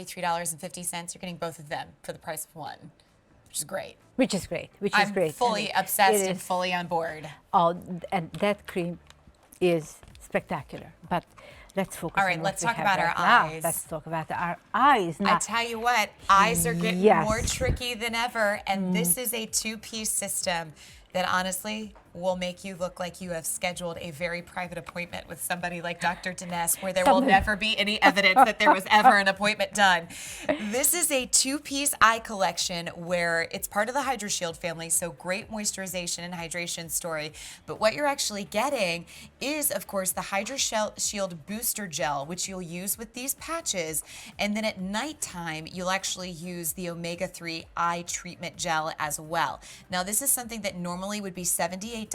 $3.50, you're getting both of them for the price of one, which is great. Which is great. Which is great. I'm fully obsessed and fully on board. Oh, and that cream is spectacular. But let's focus. All right, on let's what talk we about have our right now. eyes. Let's talk about our eyes now. I tell you what, eyes are getting Yes. more tricky than ever, and this is a two-piece system that honestly will make you look like you have scheduled a very private appointment with somebody like Dr. Denese, where there will never be any evidence that there was ever an appointment done. This is a two-piece eye collection where it's part of the Hydroshield family, so great moisturization and hydration story. But what you're actually getting is, of course, the Hydroshield Booster Gel, which you'll use with these patches. And then at nighttime, you'll actually use the Omega-3 eye treatment gel as well. Now, this is something that normally would be $78.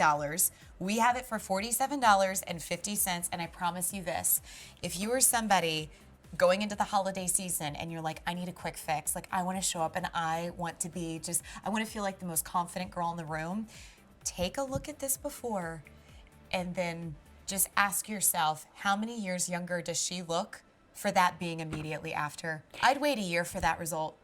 We have it for $47.50, and I promise you this, if you are somebody going into the holiday season and you're like, I need a quick fix, like I want to show up and I want to be I want to feel like the most confident girl in the room, take a look at this before and then just ask yourself, how many years younger does she look for that being immediately after? I'd wait a year for that result.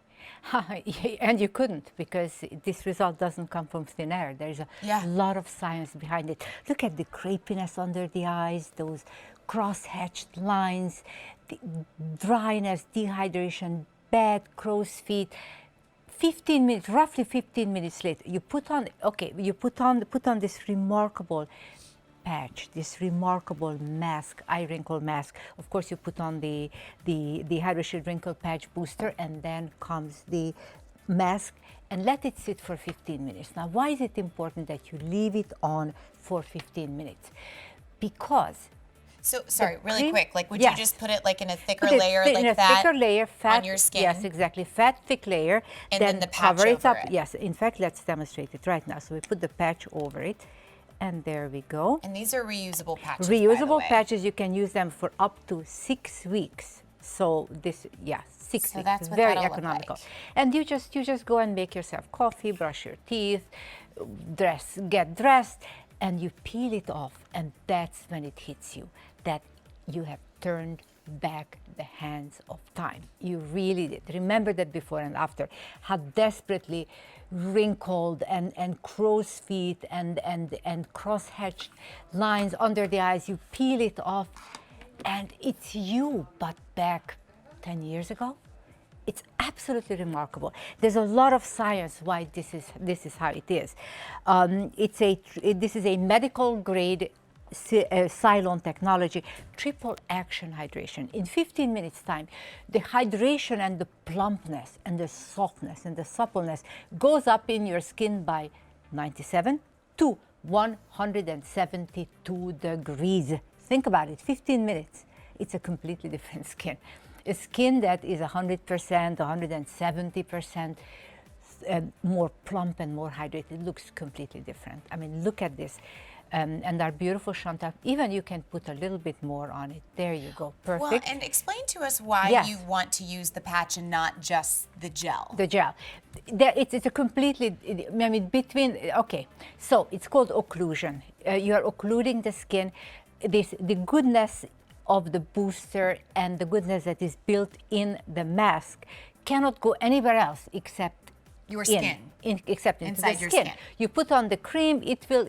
And you couldn't, because this result doesn't come from thin air. There's a lot of science behind it. Look at the crepiness under the eyes, those cross-hatched lines, the dryness, dehydration, bad crow's feet. 15 minutes, roughly 15 minutes later, you put on this remarkable patch, this remarkable mask, eye wrinkle mask. Of course, you put on the Hydroshield wrinkle patch booster, and then comes the mask, and let it sit for 15 minutes. Now, why is it important that you leave it on for 15 minutes? Because so, sorry, really quick, like would you just put it like in a thicker layer like in a that thicker layer, fat, on your skin? Yes, exactly, fat, thick layer. And then the patch cover it over up. it. Yes, in fact, let's demonstrate it right now. So we put the patch over it, and there we go. And these are reusable patches, Reusable patches, you can use them for up to 6 weeks. So this, 6 weeks, that's what very that'll look economical. like. And you just go and make yourself coffee, brush your teeth, get dressed, and you peel it off, and that's when it hits you that you have turned back the hands of time. You really did. Remember that before and after, how desperately wrinkled and crow's feet and cross-hatched lines under the eyes. You peel it off, and it's you, but back 10 years ago. It's absolutely remarkable. There's a lot of science why this is how it is. This is a medical grade Cylon technology, triple action hydration. In 15 minutes time, the hydration and the plumpness and the softness and the suppleness goes up in your skin by 97 to 172 degrees. Think about it, 15 minutes. It's a completely different skin. A skin that is 100%, 170% more plump and more hydrated looks completely different. I mean, look at this. And our beautiful Chantal, even you can put a little bit more on it. There you go, perfect. Well, and explain to us why you want to use the patch and not just the gel. The gel. It's a completely, I mean, okay, so it's called occlusion. You are occluding the skin. The goodness of the booster and the goodness that is built in the mask cannot go anywhere else except your skin. Except inside the your skin. You put on the cream, it will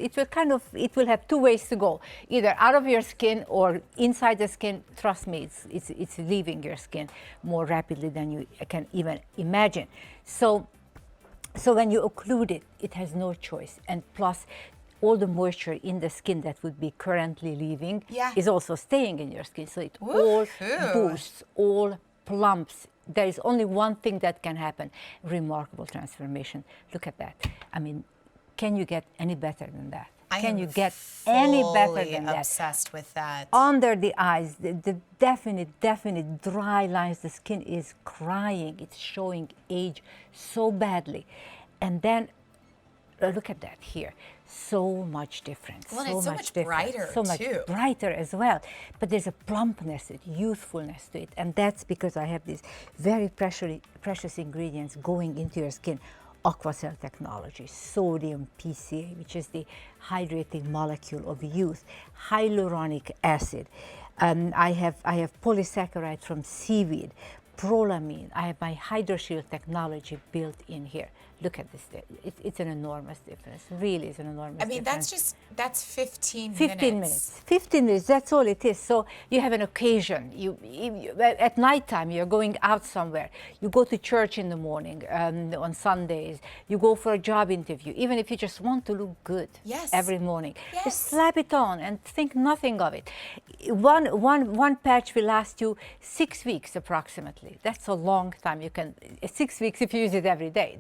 have two ways to go, either out of your skin or inside the skin. Trust me, it's leaving your skin more rapidly than you can even imagine. So when you occlude it, it has no choice, and plus all the moisture in the skin that would be currently leaving is also staying in your skin. So it all boosts, all plumps. There is only one thing that can happen, remarkable transformation. Look at that. I mean, can you get any better than that? Can you get any better than that? I'm obsessed with that. Under the eyes, the definite dry lines, the skin is crying. It's showing age so badly. And then look at that here. So much difference. Well, it's so much brighter, so much brighter as well. But there's a plumpness, a youthfulness to it. And that's because I have these very precious ingredients going into your skin. Aquacell technology, sodium PCA, which is the hydrating molecule of youth, hyaluronic acid. I have polysaccharide from seaweed, prolamine. I have my Hydroshield technology built in here. Look at this. It's an enormous difference. Really, it's an enormous difference. That's 15 15 minutes. 15 minutes, that's all it is. So you have an occasion. At nighttime, you're going out somewhere. You go to church in the morning, on Sundays. You go for a job interview. Even if you just want to look good every morning. Yes. Just slap it on and think nothing of it. One patch will last you 6 weeks approximately. That's a long time. You can 6 weeks if you use it every day.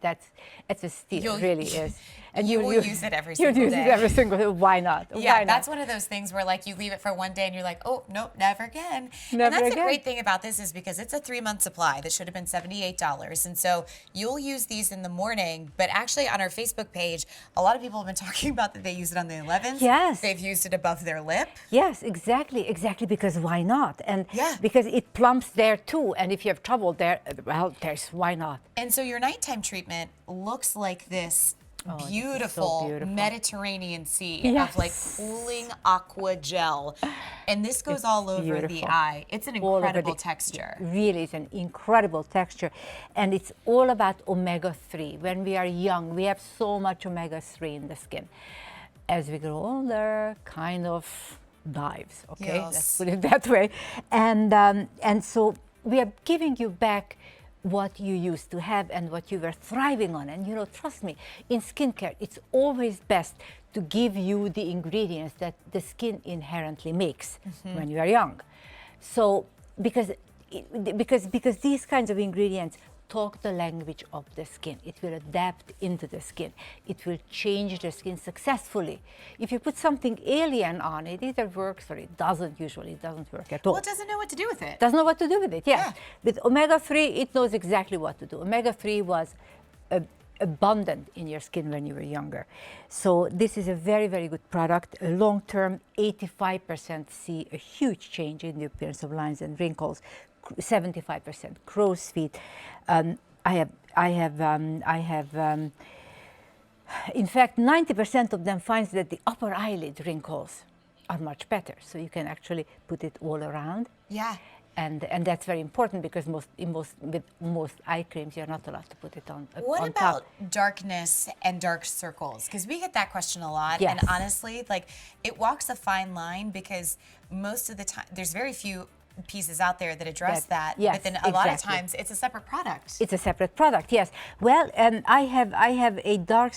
It's a steal, it really is. And you will use it every single day. You'll use it every single day. Why not? Yeah, Why not? that's one of those things where like you leave it for one day and you're like, oh, nope, never again. Never and that's again. the great thing about this is because it's a 3-month supply that should have been $78. And so you'll use these in the morning, but actually on our Facebook page, a lot of people have been talking about that they use it on the 11th. Yes. They've used it above their lip. Yes, exactly, because why not? And because it plumps there too. And if you have trouble there, well, there's why not? And so your nighttime treatment looks like this beautiful, so beautiful Mediterranean Sea of like cooling aqua gel. And this goes all over the eye. It's an incredible texture. Really, it's an incredible texture. And it's all about omega-3. When we are young, we have so much omega-3 in the skin. As we grow older, kind of dives, okay? Yes. Let's put it that way. And so we are giving you back what you used to have and what you were thriving on. And trust me, in skincare, it's always best to give you the ingredients that the skin inherently makes when you are young. So because these kinds of ingredients talk the language of the skin. It will adapt into the skin. It will change the skin successfully. If you put something alien on it, either works or it doesn't. Usually it doesn't work at all. Well, it doesn't know what to do with it. Doesn't know what to do with it, yeah. With omega-3, it knows exactly what to do. Omega-3 was abundant in your skin when you were younger. So this is a very, very good product. Long term, 85% see a huge change in the appearance of lines and wrinkles. 75% crow's feet. In fact, 90% of them finds that the upper eyelid wrinkles are much better. So you can actually put it all around. Yeah. And that's very important because with most eye creams, you're not allowed to put it on What on about top. darkness and dark circles? Because we get that question a lot. Yes. And honestly, like it walks a fine line because most of the time, there's very few pieces out there that address that. Yes, but then a lot of exactly. times it's a separate product. It's a separate product, yes. Well, I have a dark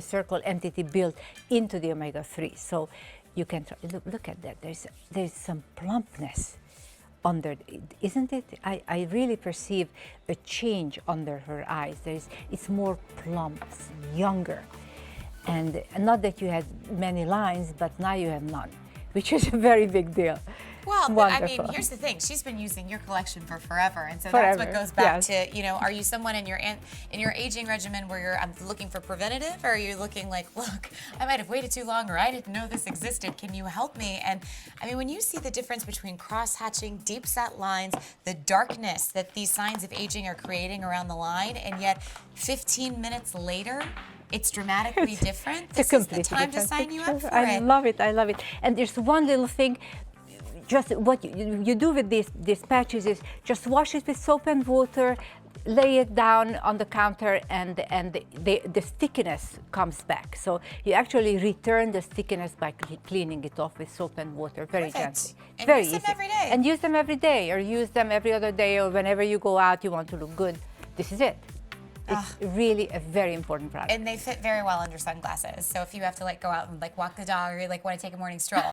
circle entity built into the omega-3, so you can look at that. There's some plumpness under, isn't it? I really perceive a change under her eyes. It's more plump, younger, and not that you had many lines, but now you have none, which is a very big deal. Well, but Wonderful. I mean, here's the thing. She's been using your collection for forever. And so Forever, that's what goes back yes. to, are you someone in your aging regimen where you're looking for preventative, or are you looking like, look, I might have waited too long, or I didn't know this existed. Can you help me? And I mean, when you see the difference between cross-hatching, deep set lines, the darkness that these signs of aging are creating around the line, and yet 15 minutes later, it's dramatically different. This is the time to sign you up for it. I love it. I love it. And there's one little thing. Just what you do with these patches is just wash it with soap and water, lay it down on the counter, and the stickiness comes back. So you actually return the stickiness by cleaning it off with soap and water very gently. And very use them easy. every day. And use them every day, or use them every other day, or whenever you go out, you want to look good. This is it. It's really a very important product. And they fit very well under sunglasses. So if you have to like go out and like walk the dog, or you like want to take a morning stroll,